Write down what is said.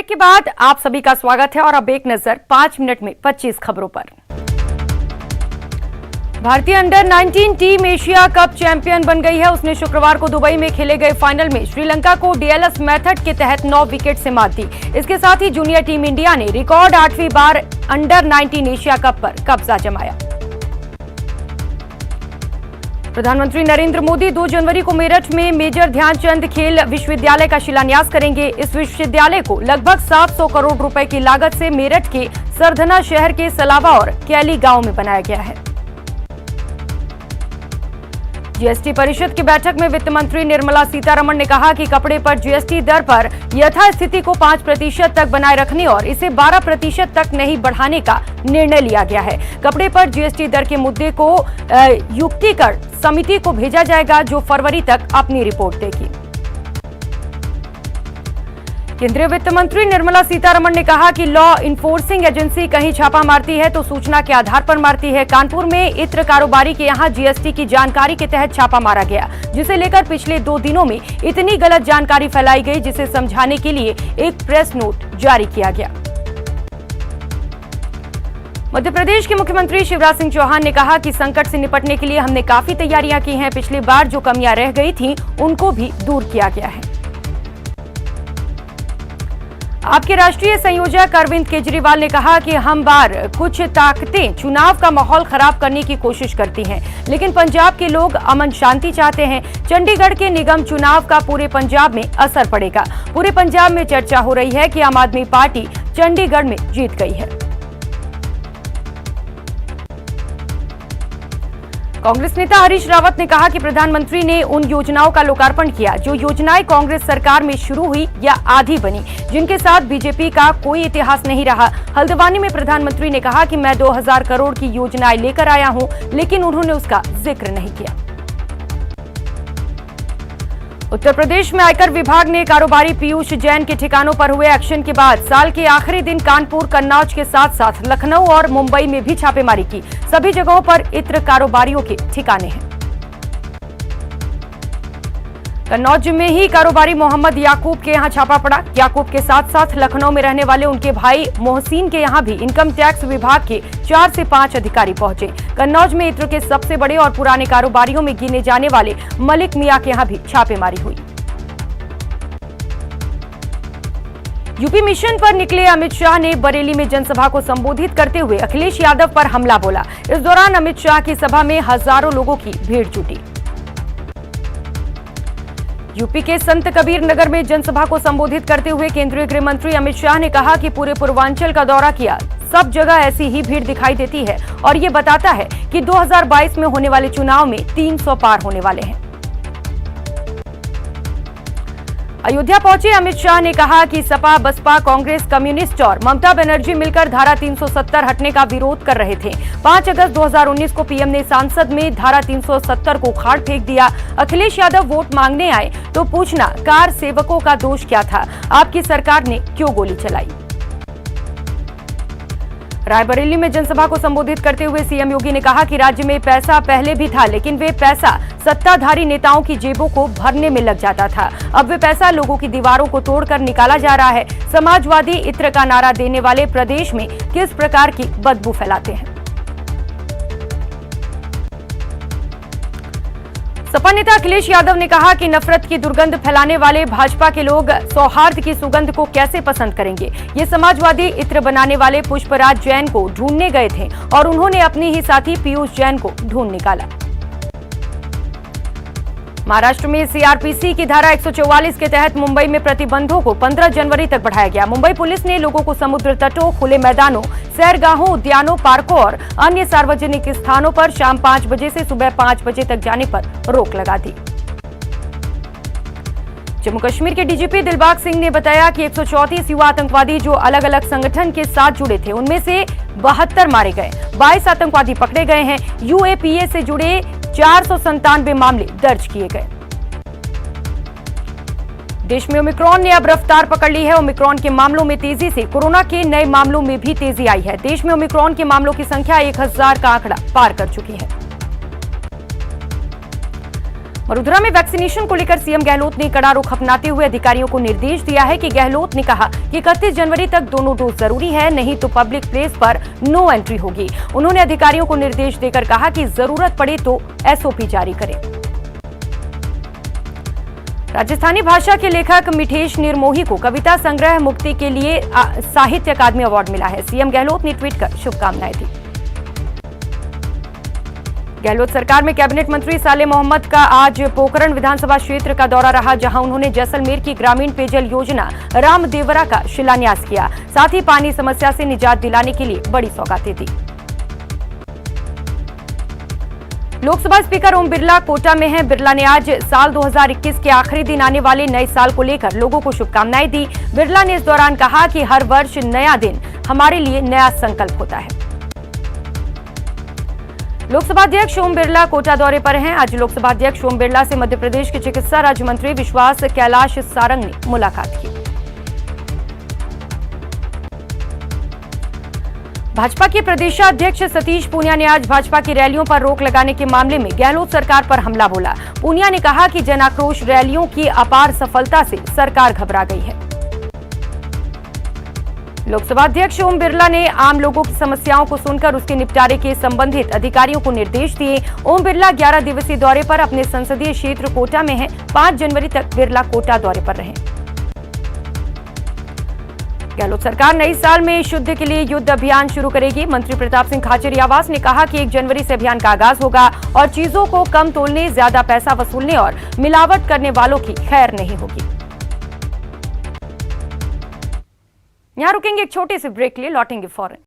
Break के बाद आप सभी का स्वागत है और अब एक नजर 5 मिनट में 25 खबरों पर। भारतीय under 19 team Asia cup champion बन गई है। उसने शुक्रवार को दुबई में खेले गए फाइनल में श्रीलंका को डीएलएस मेथड के तहत 9 विकेट से मात दी। इसके साथ ही जूनियर टीम इंडिया ने रिकॉर्ड 8वीं बार अंडर 19 एशिया कप पर कब्जा जमाया। प्रधानमंत्री नरेंद्र मोदी 2 जनवरी को मेरठ में मेजर ध्यानचंद खेल विश्वविद्यालय का शिलान्यास करेंगे। इस विश्वविद्यालय को लगभग 700 करोड़ रुपए की लागत से मेरठ के सरधना शहर के सलावा और कैली गांव में बनाया गया है। जीएसटी परिषद की बैठक में वित्त मंत्री निर्मला सीतारमण ने कहा कि कपड़े पर जीएसटी दर पर यथास्थिति को 5% तक बनाए रखने और इसे 12% तक नहीं बढ़ाने का निर्णय लिया गया है। कपड़े पर जीएसटी दर के मुद्दे को युक्तिकर समिति को भेजा जाएगा, जो फरवरी तक अपनी रिपोर्ट देगी। केंद्रीय वित्त मंत्री निर्मला सीतारमण ने कहा कि लॉ इन्फोर्सिंग एजेंसी कहीं छापा मारती है तो सूचना के आधार पर मारती है। कानपुर में इत्र कारोबारी के यहां जीएसटी की जानकारी के तहत छापा मारा गया, जिसे लेकर पिछले 2 दिनों में इतनी गलत जानकारी फैलाई गई, जिसे समझाने के लिए एक प्रेस नोट जारी किया गया। मध्य प्रदेश के मुख्यमंत्री शिवराज सिंह चौहान ने कहा कि संकट से निपटने के लिए हमने काफी तैयारियां की हैं। पिछली बार जो कमियां रह गई थीं, उनको भी दूर किया गया है। आपके राष्ट्रीय संयोजक अरविंद केजरीवाल ने कहा कि हम बार कुछ ताकतें चुनाव का माहौल खराब करने की कोशिश करती हैं, लेकिन पंजाब के लोग अमन शांति चाहते हैं। चंडीगढ़ के निगम चुनाव का पूरे पंजाब में असर पड़ेगा। पूरे पंजाब में चर्चा हो रही है कि आम आदमी पार्टी चंडीगढ़ में जीत गई है। कांग्रेस नेता हरीश रावत ने कहा कि प्रधानमंत्री ने उन योजनाओं का लोकार्पण किया जो योजनाएं कांग्रेस सरकार में शुरू हुई या आधी बनी, जिनके साथ बीजेपी का कोई इतिहास नहीं रहा। हल्द्वानी में प्रधानमंत्री ने कहा कि मैं 2000 करोड़ की योजनाएं लेकर आया हूं, लेकिन उन्होंने उसका जिक्र नहीं किया। उत्तर प्रदेश में आयकर विभाग ने कारोबारी पीयूष जैन के ठिकानों पर हुए एक्शन के बाद साल के आखिरी दिन कानपुर, कन्नौज के साथ साथ लखनऊ और मुंबई में भी छापेमारी की। सभी जगहों पर इत्र कारोबारियों के ठिकाने हैं। कन्नौज में ही कारोबारी मोहम्मद याकूब के यहां छापा पड़ा। याकूब के साथ साथ लखनऊ में रहने वाले उनके भाई मोहसिन के यहां भी इनकम टैक्स विभाग के 4 से 5 अधिकारी पहुंचे। कन्नौज में इत्र के सबसे बड़े और पुराने कारोबारियों में गिने जाने वाले मलिक मियां के यहां भी छापेमारी हुई। यूपी मिशन पर निकले अमित शाह ने बरेली में जनसभा को संबोधित करते हुए अखिलेश यादव पर हमला बोला। इस दौरान अमित शाह की सभा में हजारों लोगों की भीड़ जुटी। यूपी के संत कबीर नगर में जनसभा को संबोधित करते हुए केंद्रीय गृह मंत्री अमित शाह ने कहा कि पूरे पूर्वांचल का दौरा किया, सब जगह ऐसी ही भीड़ दिखाई देती है और ये बताता है कि 2022 में होने वाले चुनाव में 300 पार होने वाले हैं। अयोध्या पहुंचे अमित शाह ने कहा कि सपा, बसपा, कांग्रेस, कम्युनिस्ट और ममता बनर्जी मिलकर धारा 370 हटने का विरोध कर रहे थे। 5 अगस्त 2019 को पीएम ने सांसद में धारा 370 को उखाड़ फेंक दिया। अखिलेश यादव वोट मांगने आए तो पूछना कार सेवकों का दोष क्या था, आपकी सरकार ने क्यों गोली चलाई। रायबरेली में जनसभा को संबोधित करते हुए सीएम योगी ने कहा कि राज्य में पैसा पहले भी था, लेकिन वे पैसा सत्ताधारी नेताओं की जेबों को भरने में लग जाता था। अब वे पैसा लोगों की दीवारों को तोड़कर निकाला जा रहा है। समाजवादी इत्र का नारा देने वाले प्रदेश में किस प्रकार की बदबू फैलाते हैं। सपा नेता अखिलेश यादव ने कहा कि नफरत की दुर्गंध फैलाने वाले भाजपा के लोग सौहार्द की सुगंध को कैसे पसंद करेंगे। ये समाजवादी इत्र बनाने वाले पुष्पराज जैन को ढूंढने गए थे और उन्होंने अपने ही साथी पीयूष जैन को ढूंढ निकाला। महाराष्ट्र में सीआरपीसी की धारा 144 के तहत मुंबई में प्रतिबंधों को 15 जनवरी तक बढ़ाया गया। मुंबई पुलिस ने लोगों को समुद्र तटों, खुले मैदानों, सैरगाहों, उद्यानों, पार्कों और अन्य सार्वजनिक स्थानों पर शाम 5 बजे से सुबह 5 बजे तक जाने पर रोक लगा दी। जम्मू कश्मीर के डीजीपी दिलबाग सिंह ने बताया कि 134 युवा आतंकवादी जो अलग अलग संगठन के साथ जुड़े थे, उनमें से 72 मारे गए, 22 आतंकवादी पकड़े गए हैं। यूएपीए से जुड़े 497 मामले दर्ज किए गए। देश में ओमिक्रॉन ने अब रफ्तार पकड़ ली है। ओमिक्रॉन के मामलों में तेजी से कोरोना के नए मामलों में भी तेजी आई है। देश में ओमिक्रॉन के मामलों की संख्या 1000 का आंकड़ा पार कर चुकी है। वडोदरा में वैक्सीनेशन को लेकर सीएम गहलोत ने कड़ा रुख अपनाते हुए अधिकारियों को निर्देश दिया है कि गहलोत ने कहा कि 31 जनवरी तक दोनों डोज जरूरी है, नहीं तो पब्लिक प्लेस पर नो एंट्री होगी। उन्होंने अधिकारियों को निर्देश देकर कहा कि जरूरत पड़े तो एसओपी जारी करें। राजस्थानी भाषा के लेखक मिठेश निर्मोही को कविता संग्रह मुक्ति के लिए साहित्य अकादमी अवार्ड मिला है। सीएम गहलोत ने ट्वीट कर शुभकामनाएं दी। गहलोत सरकार में कैबिनेट मंत्री सालेह मोहम्मद का आज पोखरण विधानसभा क्षेत्र का दौरा रहा, जहां उन्होंने जैसलमेर की ग्रामीण पेयजल योजना रामदेवरा का शिलान्यास किया। साथ ही पानी समस्या से निजात दिलाने के लिए बड़ी सौगातें दी। लोकसभा स्पीकर ओम बिरला कोटा में हैं। बिरला ने आज साल 2021 के आखिरी दिन आने वाले नए साल को लेकर लोगों को शुभकामनाएं दी। बिरला ने इस दौरान कहा कि हर वर्ष नया दिन हमारे लिए नया संकल्प होता है। लोकसभा अध्यक्ष ओम बिरला कोटा दौरे पर हैं। आज लोकसभा अध्यक्ष ओम बिरला से मध्य प्रदेश के चिकित्सा राज्य मंत्री विश्वास कैलाश सारंग ने मुलाकात की। भाजपा के प्रदेशाध्यक्ष सतीश पूनिया ने आज भाजपा की रैलियों पर रोक लगाने के मामले में गहलोत सरकार पर हमला बोला। पूनिया ने कहा कि जन आक्रोश रैलियों की अपार सफलता से सरकार घबरा गई है। लोकसभा अध्यक्ष ओम बिरला ने आम लोगों की समस्याओं को सुनकर उसके निपटारे के संबंधित अधिकारियों को निर्देश दिए। ओम बिरला 11 दिवसीय दौरे पर अपने संसदीय क्षेत्र कोटा में हैं। 5 जनवरी तक बिरला कोटा दौरे पर रहे। गहलोत सरकार नए साल में शुद्ध के लिए युद्ध अभियान शुरू करेगी। मंत्री प्रताप सिंह खाचरियावास ने कहा कि 1 जनवरी से अभियान का आगाज होगा और चीजों को कम तोलने, ज्यादा पैसा वसूलने और मिलावट करने वालों की खैर नहीं होगी। यहां रुकेंगे एक छोटे से ब्रेक लिए, लौटेंगे फौरन।